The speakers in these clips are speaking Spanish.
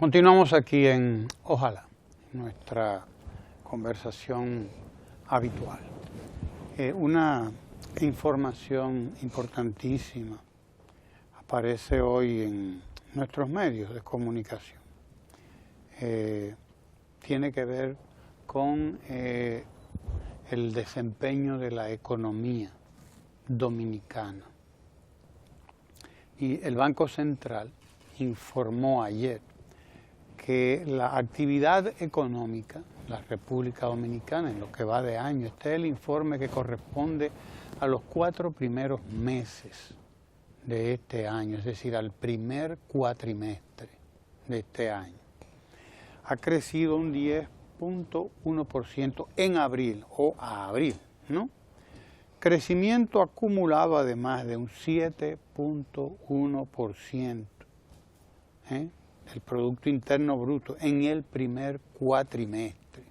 Continuamos aquí en Ojalá, nuestra conversación habitual. Una información importantísima aparece hoy en nuestros medios de comunicación. Tiene que ver con el desempeño de la economía dominicana. Y el Banco Central informó ayer que la actividad económica, la República Dominicana, en lo que va de año, este es el informe que corresponde a los 4 primeros meses de este año, es decir, al primer cuatrimestre de este año, ha crecido un 10.1% en abril, o a abril, ¿no? Crecimiento acumulado además de un 7.1%. El Producto Interno Bruto en el primer cuatrimestre.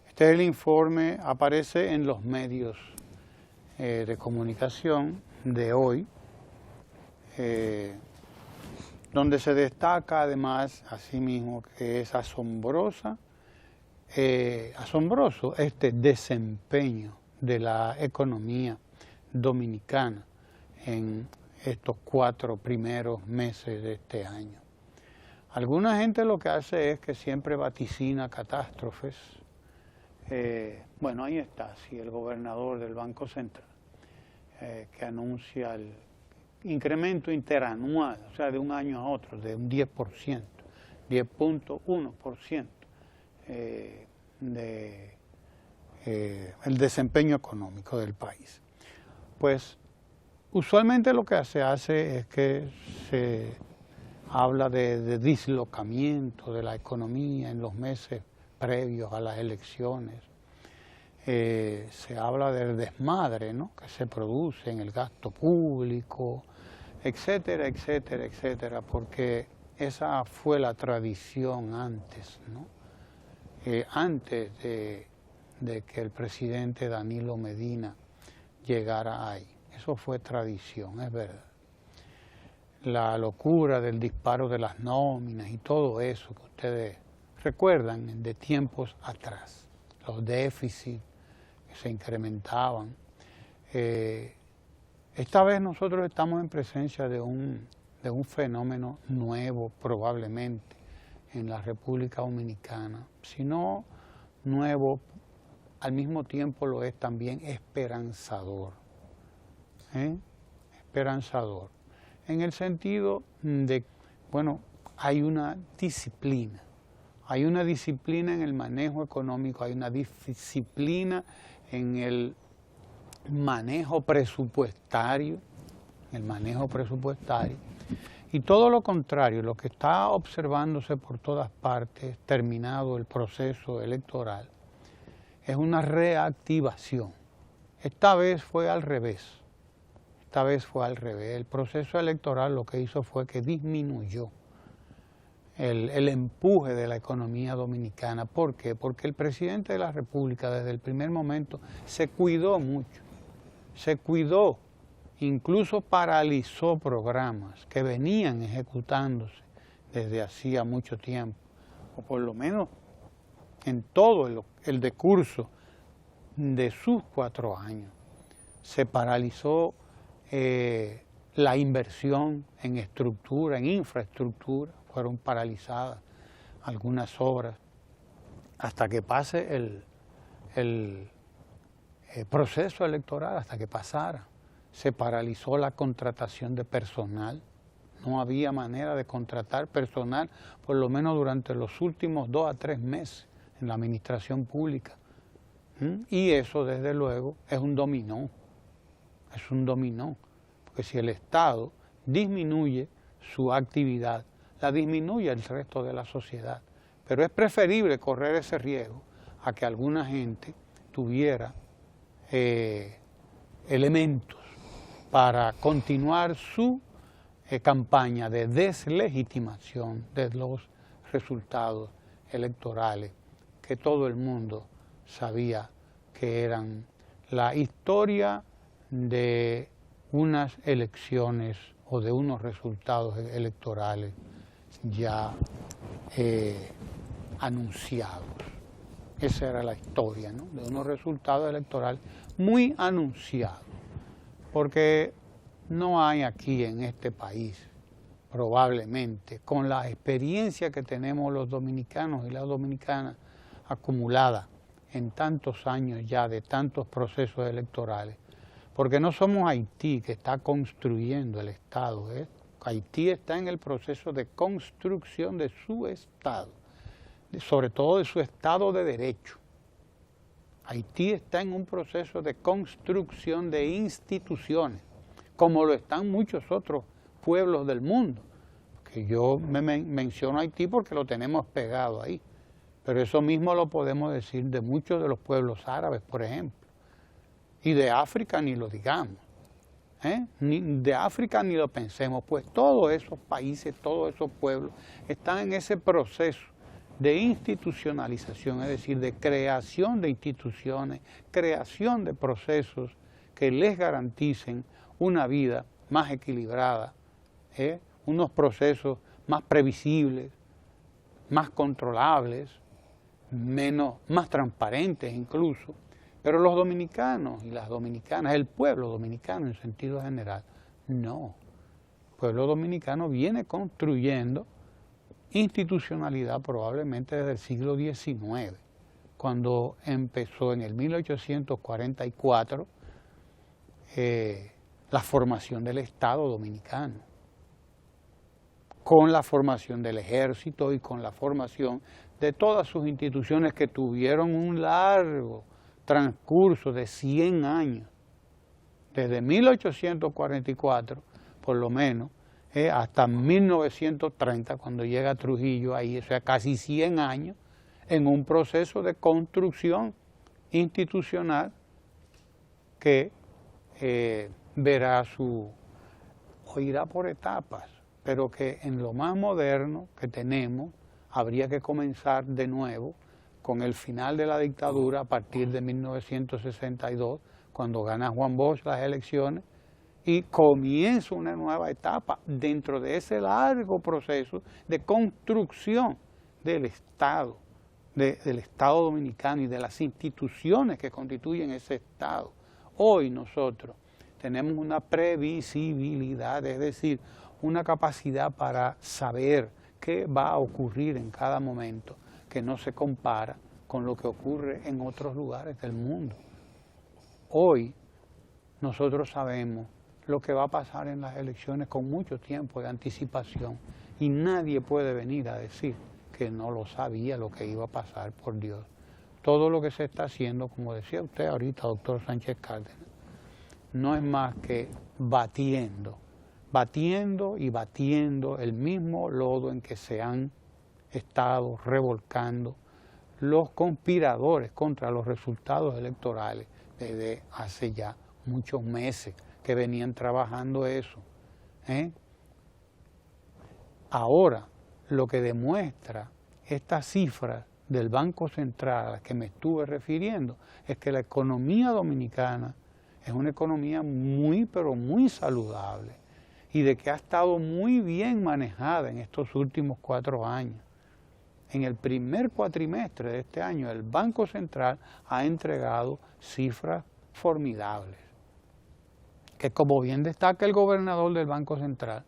Este es el informe, aparece en los medios de comunicación de hoy, donde se destaca además, asimismo, que es asombroso este desempeño de la economía dominicana en estos 4 primeros meses de este año. Alguna gente lo que hace es que siempre vaticina catástrofes. Bueno, ahí está, sí, el gobernador del Banco Central, que anuncia el incremento interanual, o sea, de un año a otro, de un 10%, 10.1% el desempeño económico del país. Pues usualmente lo que se hace es que se habla de dislocamiento de la economía en los meses previos a las elecciones. Se habla del desmadre, ¿no?, que se produce en el gasto público, etcétera, etcétera, etcétera, porque esa fue la tradición antes, ¿no? Antes de que el presidente Danilo Medina llegara ahí. Eso fue tradición, es verdad. La locura del disparo de las nóminas y todo eso que ustedes recuerdan de tiempos atrás, los déficits que se incrementaban. Esta vez nosotros estamos en presencia de un fenómeno nuevo probablemente en la República Dominicana, si no nuevo, al mismo tiempo lo es también esperanzador. Esperanzador, en el sentido de, bueno, hay una disciplina en el manejo económico, hay una disciplina en el manejo presupuestario, y todo lo contrario, lo que está observándose por todas partes, terminado el proceso electoral, es una reactivación. Esta vez fue al revés. El proceso electoral lo que hizo fue que disminuyó el empuje de la economía dominicana. ¿Por qué? Porque el presidente de la República desde el primer momento se cuidó mucho, incluso paralizó programas que venían ejecutándose desde hacía mucho tiempo, o por lo menos en todo el decurso de sus 4 años. Se paralizó la inversión en estructura, en infraestructura, fueron paralizadas algunas obras hasta que pase el proceso electoral, hasta que pasara. Se paralizó la contratación de personal, no había manera de contratar personal, por lo menos durante los últimos 2 a 3 meses en la administración pública. Y eso, desde luego, es un dominó, porque si el Estado disminuye su actividad, la disminuye el resto de la sociedad. Pero es preferible correr ese riesgo a que alguna gente tuviera elementos para continuar su campaña de deslegitimación de los resultados electorales que todo el mundo sabía que eran la historia de unas elecciones o de unos resultados electorales ya anunciados. Esa era la historia, ¿no?, de unos resultados electorales muy anunciados, porque no hay aquí en este país, probablemente, con la experiencia que tenemos los dominicanos y las dominicanas acumulada en tantos años ya de tantos procesos electorales, porque no somos Haití, que está construyendo el Estado, ¿eh? Haití está en el proceso de construcción de su Estado, sobre todo de su Estado de Derecho. Haití está en un proceso de construcción de instituciones, como lo están muchos otros pueblos del mundo, que yo menciono Haití porque lo tenemos pegado ahí, pero eso mismo lo podemos decir de muchos de los pueblos árabes, por ejemplo, y de África ni lo digamos, ni de África ni lo pensemos, pues todos esos países, todos esos pueblos están en ese proceso de institucionalización, es decir, de creación de instituciones, creación de procesos que les garanticen una vida más equilibrada, unos procesos más previsibles, más controlables, más transparentes incluso. Pero los dominicanos y las dominicanas, el pueblo dominicano en sentido general, no. El pueblo dominicano viene construyendo institucionalidad probablemente desde el siglo XIX, cuando empezó en el 1844 la formación del Estado dominicano, con la formación del ejército y con la formación de todas sus instituciones que tuvieron un largo transcurso de 100 años, desde 1844 por lo menos, hasta 1930 cuando llega Trujillo ahí, o sea casi 100 años, en un proceso de construcción institucional que irá por etapas, pero que en lo más moderno que tenemos habría que comenzar de nuevo con el final de la dictadura a partir de 1962, cuando gana Juan Bosch las elecciones, y comienza una nueva etapa dentro de ese largo proceso de construcción del Estado, del Estado dominicano y de las instituciones que constituyen ese Estado. Hoy nosotros tenemos una previsibilidad, es decir, una capacidad para saber qué va a ocurrir en cada momento, que no se compara con lo que ocurre en otros lugares del mundo. Hoy nosotros sabemos lo que va a pasar en las elecciones con mucho tiempo de anticipación y nadie puede venir a decir que no lo sabía lo que iba a pasar, por Dios. Todo lo que se está haciendo, como decía usted ahorita, doctor Sánchez Cárdenas, no es más que batiendo y batiendo el mismo lodo en que se han estado revolcando los conspiradores contra los resultados electorales desde hace ya muchos meses que venían trabajando eso. Ahora, lo que demuestra estas cifras del Banco Central a las que me estuve refiriendo es que la economía dominicana es una economía muy, pero muy saludable y de que ha estado muy bien manejada en estos últimos 4 años. En el primer cuatrimestre de este año, el Banco Central ha entregado cifras formidables, que como bien destaca el gobernador del Banco Central,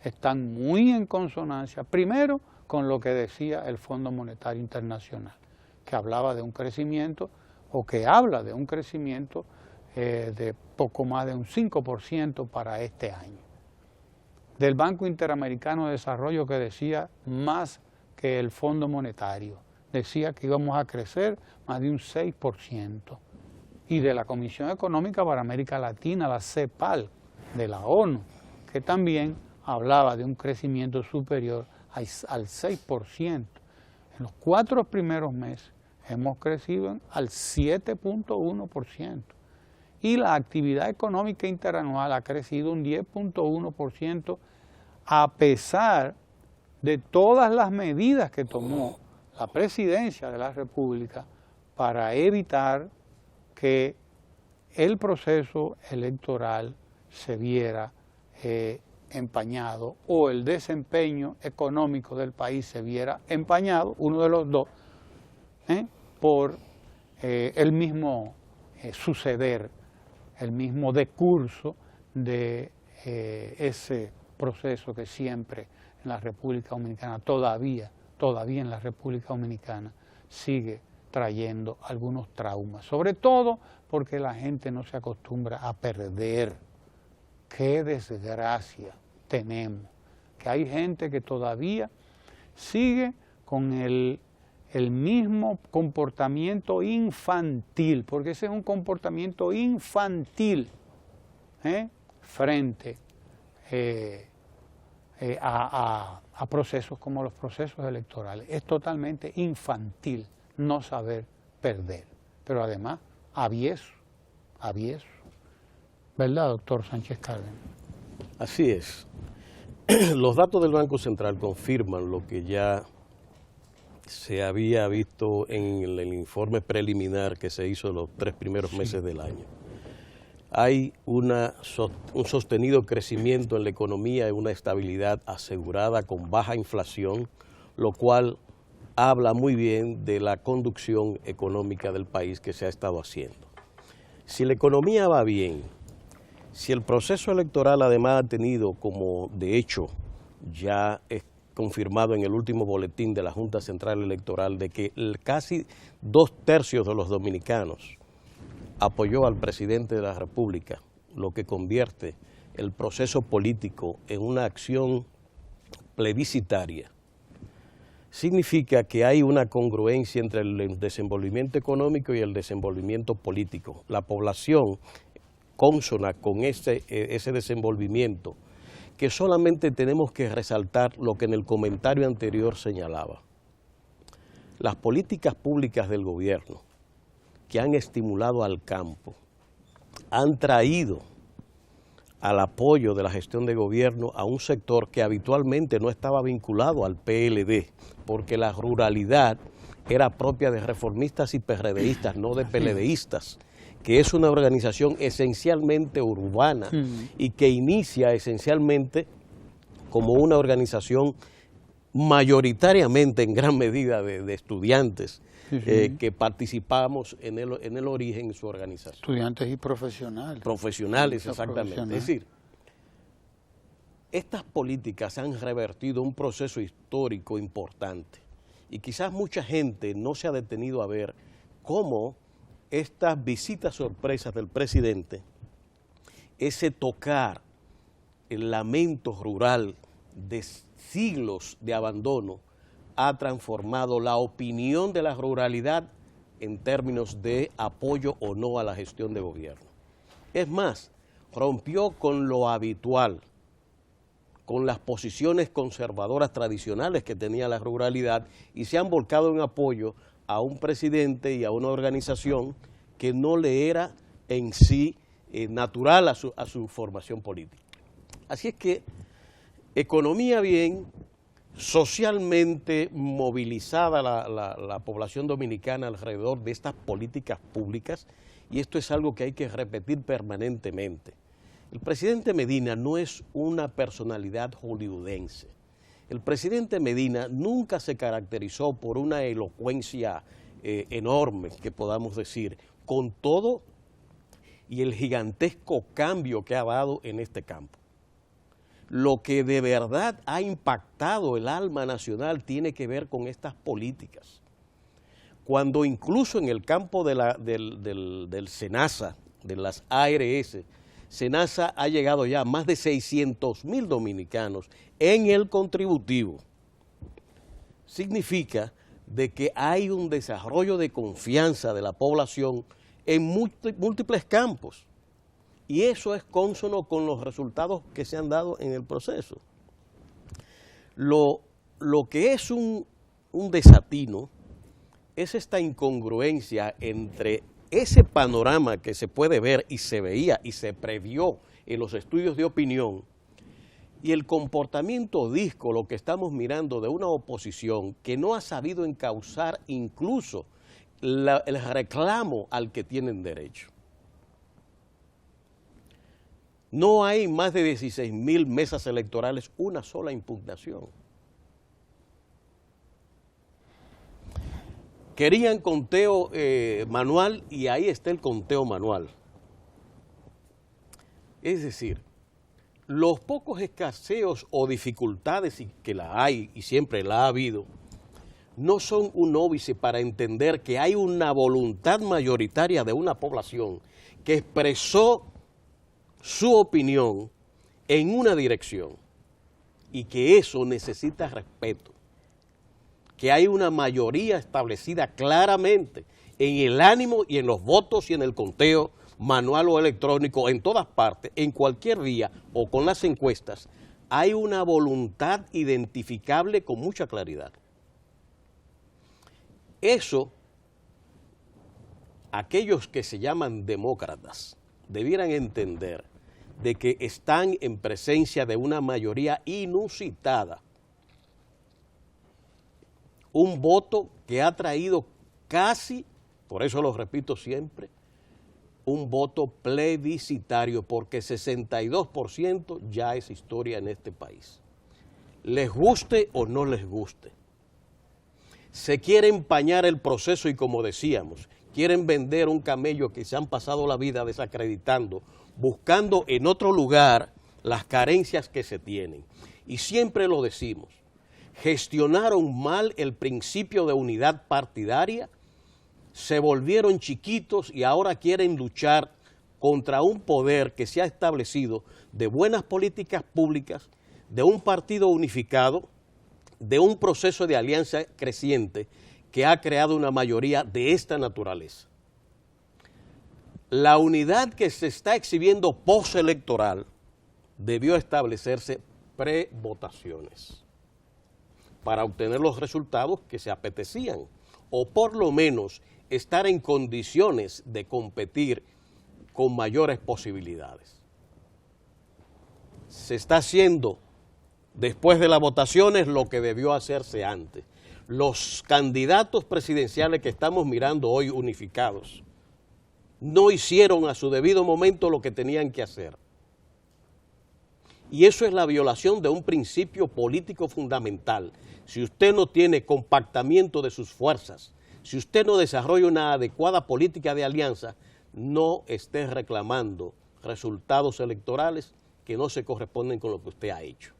están muy en consonancia, primero con lo que decía el Fondo Monetario Internacional, que hablaba de un crecimiento, o que habla de un crecimiento de poco más de un 5% para este año. Del Banco Interamericano de Desarrollo, que decía más que el Fondo Monetario, decía que íbamos a crecer más de un 6%. Y de la Comisión Económica para América Latina, la CEPAL, de la ONU, que también hablaba de un crecimiento superior al 6%. En los 4 primeros meses hemos crecido al 7.1%. Y la actividad económica interanual ha crecido un 10.1%, a pesar de todas las medidas que tomó la Presidencia de la República para evitar que el proceso electoral se viera empañado o el desempeño económico del país se viera empañado, uno de los dos, por el mismo suceder, el mismo decurso de ese proceso que siempre en la República Dominicana, todavía en la República Dominicana, sigue trayendo algunos traumas, sobre todo porque la gente no se acostumbra a perder. Qué desgracia tenemos, que hay gente que todavía sigue con el mismo comportamiento infantil, porque ese es un comportamiento infantil frente a procesos como los procesos electorales. Es totalmente infantil no saber perder, pero además avieso, ¿verdad, doctor Sánchez Cárdenas? Así es. Los datos del Banco Central confirman lo que ya se había visto en el informe preliminar que se hizo los 3 primeros meses del año. Hay un sostenido crecimiento en la economía y una estabilidad asegurada con baja inflación, lo cual habla muy bien de la conducción económica del país que se ha estado haciendo. Si la economía va bien, si el proceso electoral además ha tenido, como de hecho ya es confirmado en el último boletín de la Junta Central Electoral, de que casi 2/3 de los dominicanos apoyó al presidente de la República, lo que convierte el proceso político en una acción plebiscitaria, significa que hay una congruencia entre el desenvolvimiento económico y el desenvolvimiento político. La población consona con ese desenvolvimiento, que solamente tenemos que resaltar lo que en el comentario anterior señalaba. Las políticas públicas del gobierno que han estimulado al campo han traído al apoyo de la gestión de gobierno a un sector que habitualmente no estaba vinculado al PLD, porque la ruralidad era propia de reformistas y PRDistas, no de PLDistas, que es una organización esencialmente urbana y que inicia esencialmente como una organización mayoritariamente en gran medida de estudiantes que participamos en el origen de su organización. Estudiantes y profesionales. Profesionales, exactamente. Es decir, estas políticas han revertido un proceso histórico importante y quizás mucha gente no se ha detenido a ver cómo estas visitas sorpresas del presidente, ese tocar el lamento rural de siglos de abandono, ha transformado la opinión de la ruralidad en términos de apoyo o no a la gestión de gobierno. Es más, rompió con lo habitual, con las posiciones conservadoras tradicionales que tenía la ruralidad y se han volcado en apoyo a un presidente y a una organización que no le era en sí natural a su formación política. Así es que economía bien, socialmente movilizada la población dominicana alrededor de estas políticas públicas, y esto es algo que hay que repetir permanentemente. El presidente Medina no es una personalidad hollywoodense. El presidente Medina nunca se caracterizó por una elocuencia enorme, que podamos decir, con todo y el gigantesco cambio que ha dado en este campo. Lo que de verdad ha impactado el alma nacional tiene que ver con estas políticas. Cuando incluso en el campo del SENASA, de las ARS, SENASA ha llegado ya a más de 600,000 dominicanos en el contributivo. Significa de que hay un desarrollo de confianza de la población en múltiples campos. Y eso es cónsono con los resultados que se han dado en el proceso. Lo que es un desatino es esta incongruencia entre ese panorama que se puede ver y se veía y se previó en los estudios de opinión y el comportamiento díscolo que estamos mirando de una oposición que no ha sabido encauzar incluso el reclamo al que tienen derecho. No hay más de 16.000 mesas electorales, una sola impugnación. Querían conteo manual y ahí está el conteo manual. Es decir, los pocos escaseos o dificultades que la hay y siempre la ha habido, no son un óbice para entender que hay una voluntad mayoritaria de una población que expresó su opinión en una dirección y que eso necesita respeto, que hay una mayoría establecida claramente en el ánimo y en los votos y en el conteo manual o electrónico, en todas partes, en cualquier día o con las encuestas, hay una voluntad identificable con mucha claridad. Eso, aquellos que se llaman demócratas debieran entender de que están en presencia de una mayoría inusitada, un voto que ha traído casi, por eso lo repito siempre, un voto plebiscitario, porque 62% ya es historia en este país. Les guste o no les guste. Se quiere empañar el proceso y, como decíamos, quieren vender un camello que se han pasado la vida desacreditando, buscando en otro lugar las carencias que se tienen. Y siempre lo decimos, gestionaron mal el principio de unidad partidaria, se volvieron chiquitos y ahora quieren luchar contra un poder que se ha establecido de buenas políticas públicas, de un partido unificado, de un proceso de alianza creciente que ha creado una mayoría de esta naturaleza. La unidad que se está exhibiendo postelectoral debió establecerse pre-votaciones para obtener los resultados que se apetecían, o por lo menos estar en condiciones de competir con mayores posibilidades. Se está haciendo después de las votaciones lo que debió hacerse antes. Los candidatos presidenciales que estamos mirando hoy unificados no hicieron a su debido momento lo que tenían que hacer. Y eso es la violación de un principio político fundamental. Si usted no tiene compactamiento de sus fuerzas, si usted no desarrolla una adecuada política de alianza, no esté reclamando resultados electorales que no se corresponden con lo que usted ha hecho.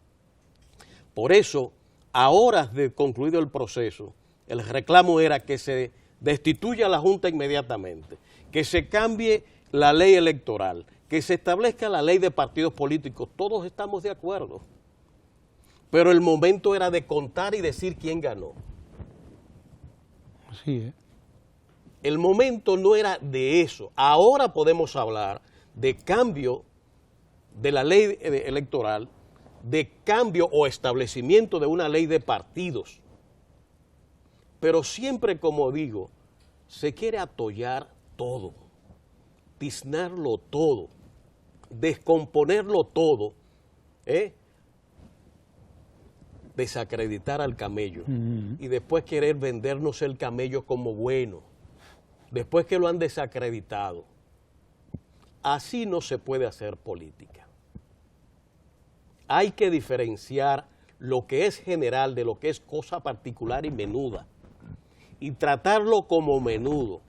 Por eso, a horas de concluido el proceso, el reclamo era que se destituya a la Junta inmediatamente, que se cambie la ley electoral, que se establezca la ley de partidos políticos. Todos estamos de acuerdo, pero el momento era de contar y decir quién ganó. Así es. El momento no era de eso. Ahora podemos hablar de cambio de la ley electoral, de cambio o establecimiento de una ley de partidos. Pero siempre, como digo, se quiere atollar todo, tiznarlo todo, descomponerlo todo, desacreditar al camello y después querer vendernos el camello como bueno, después que lo han desacreditado. Así no se puede hacer política. Hay que diferenciar lo que es general de lo que es cosa particular y menuda, y tratarlo como menudo.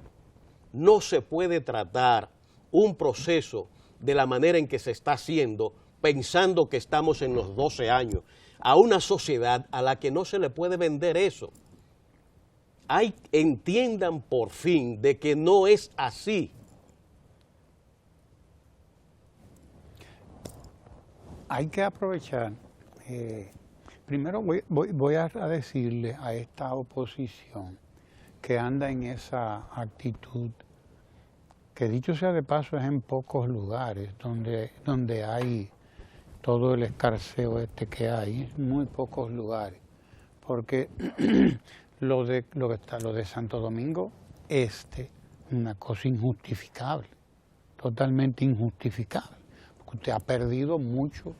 No se puede tratar un proceso de la manera en que se está haciendo, pensando que estamos en los 12 años, a una sociedad a la que no se le puede vender eso. Entiendan por fin de que no es así. Hay que aprovechar. Primero voy a decirle a esta oposición que anda en esa actitud, que dicho sea de paso es en pocos lugares donde hay todo el escarceo que hay, muy pocos lugares, porque lo de Santo Domingo una cosa injustificable, totalmente injustificable, porque usted ha perdido mucho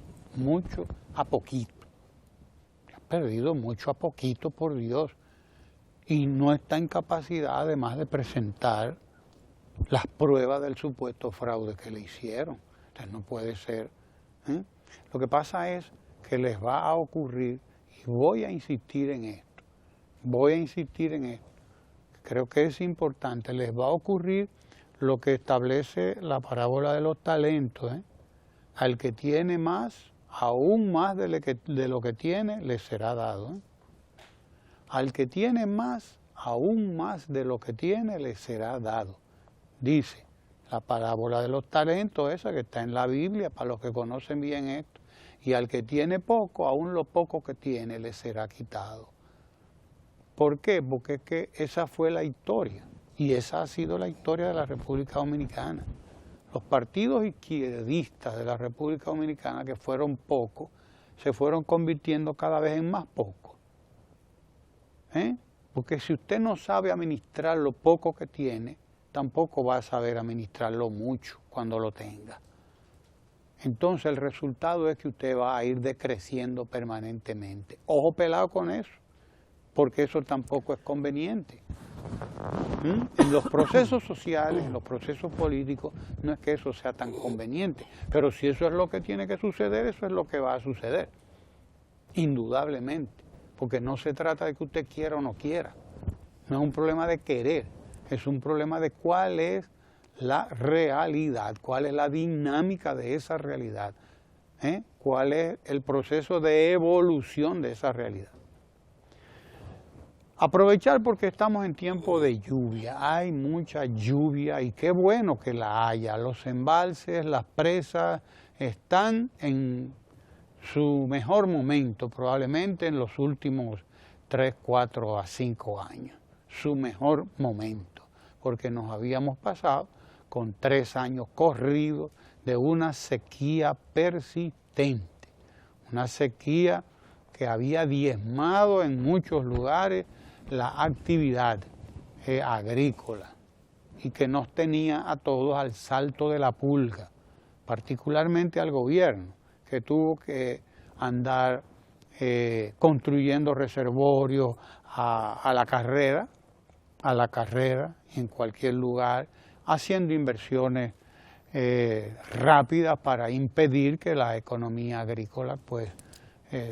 a poquito, ha perdido mucho a poquito, por Dios, y no está en capacidad además de presentar las pruebas del supuesto fraude que le hicieron. Usted no puede ser. Lo que pasa es que les va a ocurrir, y voy a insistir en esto, creo que es importante, les va a ocurrir lo que establece la parábola de los talentos. Al que tiene más, aún más de lo que tiene, le será dado. Al que tiene más, aún más de lo que tiene, le será dado. Dice la parábola de los talentos, esa que está en la Biblia, para los que conocen bien esto. Y al que tiene poco, aún lo poco que tiene, le será quitado. ¿Por qué? Porque es que esa fue la historia. Y esa ha sido la historia de la República Dominicana. Los partidos izquierdistas de la República Dominicana, que fueron pocos, se fueron convirtiendo cada vez en más pocos. Porque si usted no sabe administrar lo poco que tiene, tampoco va a saber administrar lo mucho cuando lo tenga. Entonces el resultado es que usted va a ir decreciendo permanentemente. Ojo pelado con eso, porque eso tampoco es conveniente. En los procesos sociales, en los procesos políticos, no es que eso sea tan conveniente, pero si eso es lo que tiene que suceder, eso es lo que va a suceder, indudablemente, porque no se trata de que usted quiera o no quiera, no es un problema de querer, es un problema de cuál es la realidad, cuál es la dinámica de esa realidad, cuál es el proceso de evolución de esa realidad. Aprovechar porque estamos en tiempo de lluvia, hay mucha lluvia y qué bueno que la haya. Los embalses, las presas están en su mejor momento, probablemente en los últimos 3, 4 a 5 años, su mejor momento, porque nos habíamos pasado con 3 años corridos de una sequía persistente, una sequía que había diezmado en muchos lugares la actividad agrícola y que nos tenía a todos al salto de la pulga, particularmente al gobierno, que tuvo que andar construyendo reservorios a la carrera, en cualquier lugar, haciendo inversiones rápidas para impedir que la economía agrícola pues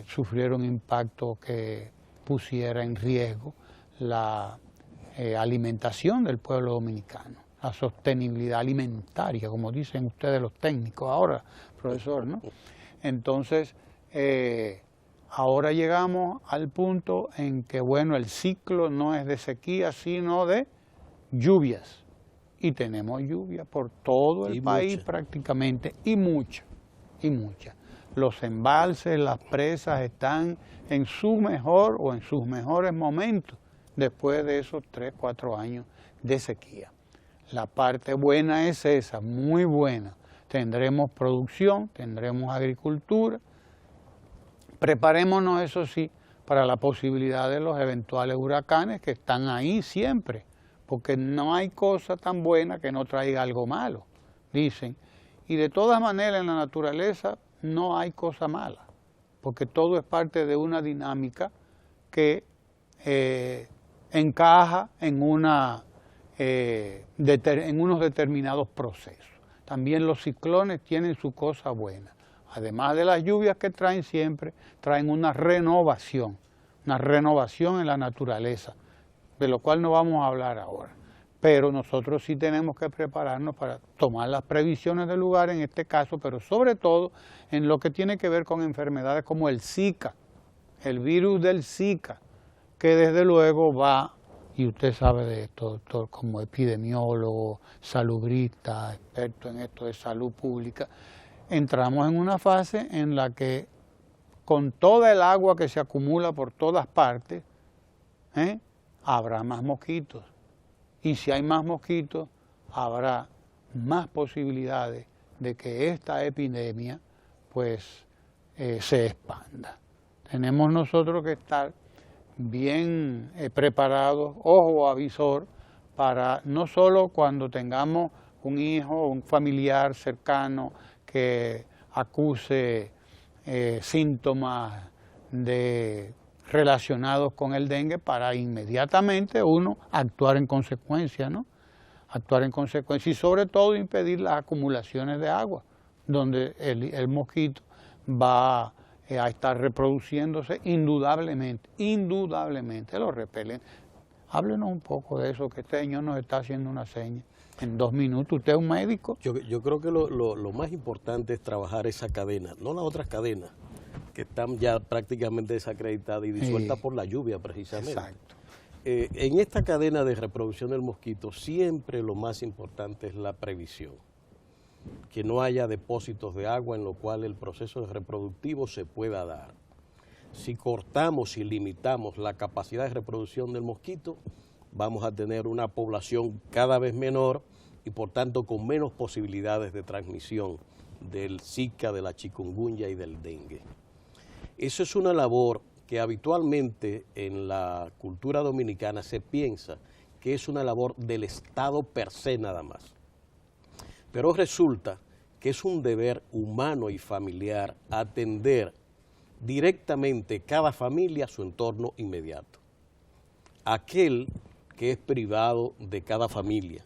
sufriera un impacto que pusiera en riesgo la alimentación del pueblo dominicano, la sostenibilidad alimentaria, como dicen ustedes los técnicos ahora, profesor, ¿no? Entonces, ahora llegamos al punto en que, bueno, el ciclo no es de sequía, sino de lluvias. Y tenemos lluvia por todo el país prácticamente, y mucha. Los embalses, las presas están en su mejor o en sus mejores momentos después de esos 3, 4 años de sequía. La parte buena es esa, muy buena. Tendremos producción, tendremos agricultura. Preparémonos, eso sí, para la posibilidad de los eventuales huracanes que están ahí siempre, porque no hay cosa tan buena que no traiga algo malo, dicen. Y de todas maneras en la naturaleza no hay cosa mala, porque todo es parte de una dinámica que encaja en unos determinados procesos. También los ciclones tienen su cosa buena. Además de las lluvias que traen siempre, traen una renovación en la naturaleza, de lo cual no vamos a hablar ahora. Pero nosotros sí tenemos que prepararnos para tomar las previsiones del lugar en este caso, pero sobre todo en lo que tiene que ver con enfermedades como el Zika, el virus del Zika, que desde luego va, y usted sabe de esto, doctor, como epidemiólogo, salubrista, experto en esto de salud pública, entramos en una fase en la que con toda el agua que se acumula por todas partes, habrá más mosquitos. Y si hay más mosquitos, habrá más posibilidades de que esta epidemia pues se expanda. Tenemos nosotros que estar bien preparados, ojo avisor, para no solo cuando tengamos un hijo o un familiar cercano que acuse síntomas relacionados con el dengue, para inmediatamente uno actuar en consecuencia, ¿no? Actuar en consecuencia y sobre todo impedir las acumulaciones de agua, donde el mosquito va a estar reproduciéndose indudablemente, los repelentes. Háblenos un poco de eso, que este señor nos está haciendo una seña. En 2 minutos, ¿usted es un médico? Yo creo que lo más importante es trabajar esa cadena, no las otras cadenas, que están ya prácticamente desacreditadas y disueltas por la lluvia precisamente. Exacto. En esta cadena de reproducción del mosquito siempre lo más importante es la previsión, que no haya depósitos de agua en lo cual el proceso reproductivo se pueda dar. Si cortamos y limitamos la capacidad de reproducción del mosquito, vamos a tener una población cada vez menor y por tanto con menos posibilidades de transmisión del Zika, de la chikungunya y del dengue. Eso es una labor que habitualmente en la cultura dominicana se piensa que es una labor del Estado per se nada más. Pero resulta que es un deber humano y familiar atender directamente cada familia a su entorno inmediato. Aquel que es privado de cada familia,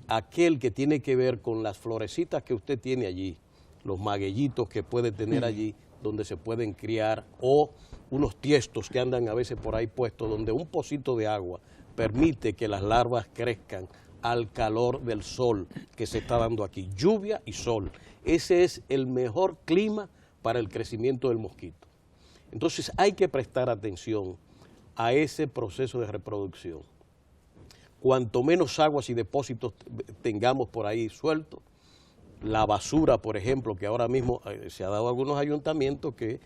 aquel que tiene que ver con las florecitas que usted tiene allí, los magueyitos que puede tener allí, donde se pueden criar, o unos tiestos que andan a veces por ahí puestos, donde un pocito de agua permite que las larvas crezcan al calor del sol que se está dando aquí, lluvia y sol. Ese es el mejor clima para el crecimiento del mosquito. Entonces hay que prestar atención a ese proceso de reproducción. Cuanto menos aguas y depósitos tengamos por ahí sueltos, la basura, por ejemplo, que ahora mismo se ha dado a algunos ayuntamientos que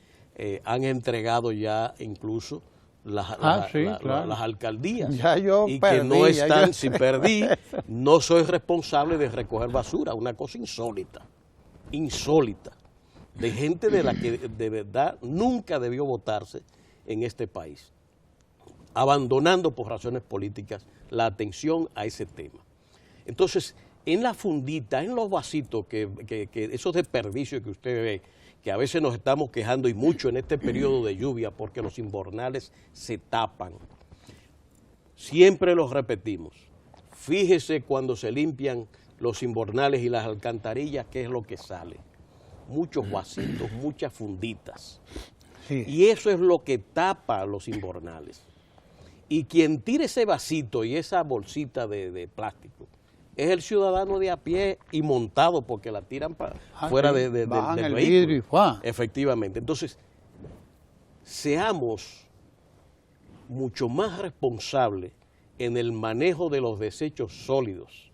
han entregado ya incluso las alcaldías. Ya yo y perdí, que no están, si perdí, no soy responsable de recoger basura, una cosa insólita, de gente de la que de verdad nunca debió votarse en este país, abandonando por razones políticas la atención a ese tema. Entonces, en la fundita, en los vasitos, esos desperdicios que usted ve, que a veces nos estamos quejando y mucho en este periodo de lluvia porque los invernales se tapan, siempre los repetimos. Fíjese cuando se limpian los invernales y las alcantarillas, qué es lo que sale. Muchos vasitos, muchas funditas. Sí. Y eso es lo que tapa los invernales. Y quien tire ese vasito y esa bolsita de plástico es el ciudadano de a pie y montado porque la tiran fuera del el vehículo. vidrio y ¡fua! Efectivamente. Entonces, seamos mucho más responsables en el manejo de los desechos sólidos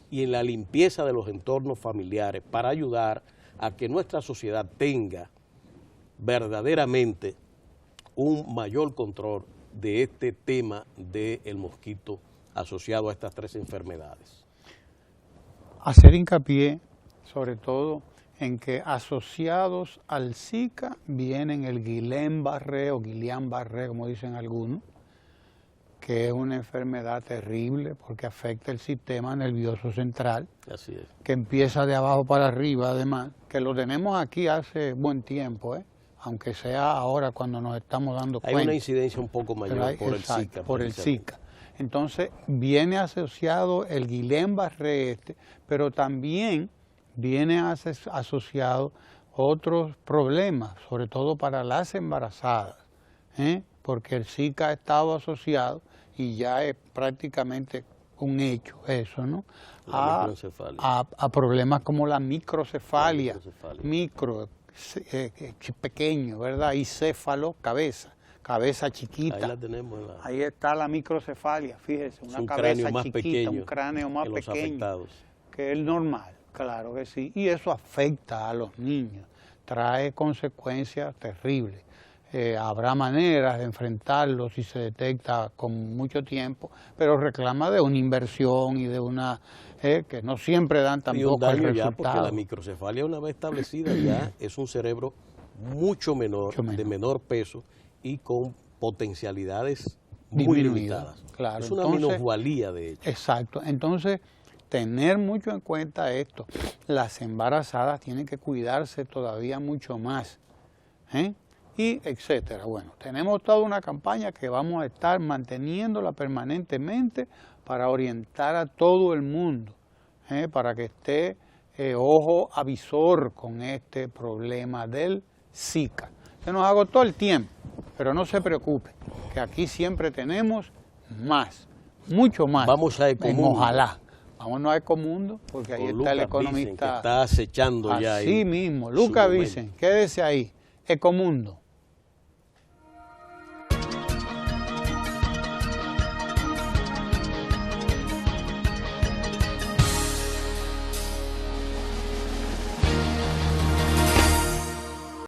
y en la limpieza de los entornos familiares para ayudar a que nuestra sociedad tenga verdaderamente un mayor control de este tema del mosquito asociado a estas 3 enfermedades. Hacer hincapié, sobre todo, en que asociados al Zika vienen el Guillain-Barré o Guillain-Barré, como dicen algunos, que es una enfermedad terrible porque afecta el sistema nervioso central. Así es. Que empieza de abajo para arriba, además, que lo tenemos aquí hace buen tiempo, aunque sea ahora cuando nos estamos dando cuenta. Hay una incidencia un poco mayor por el Zika. Por el Zika. Entonces, viene asociado el Guillain-Barré pero también viene asociado otros problemas, sobre todo para las embarazadas, porque el Zika ha estado asociado, y ya es prácticamente un hecho eso, ¿no? A problemas como la microcefalia, pequeño, ¿verdad? Y céfalo, cabeza chiquita. Ahí la tenemos. Ahí está la microcefalia, fíjese, una cabeza chiquita, un cráneo más pequeño, que es normal, claro que sí, y eso afecta a los niños, trae consecuencias terribles. Habrá maneras de enfrentarlo si se detecta con mucho tiempo, pero reclama de una inversión y de una que no siempre dan tampoco el resultado. Ya, porque la microcefalia, una vez establecida, ya es un cerebro mucho menor, de menor peso y con potencialidades muy limitadas. Claro. Es una minusvalía, de hecho. Exacto. Entonces, tener mucho en cuenta esto. Las embarazadas tienen que cuidarse todavía mucho más, y etcétera. Bueno, tenemos toda una campaña que vamos a estar manteniéndola permanentemente para orientar a todo el mundo, para que esté ojo avisor con este problema del Zika. Se nos agotó el tiempo, pero no se preocupe, que aquí siempre tenemos más, mucho más. Vamos a Ecomundo. Ojalá. Vámonos a Ecomundo, porque ahí Con está el Lucas Vicen, economista. que está acechando ya Así ahí mismo, Lucas Vicen, quédese ahí. Ecomundo.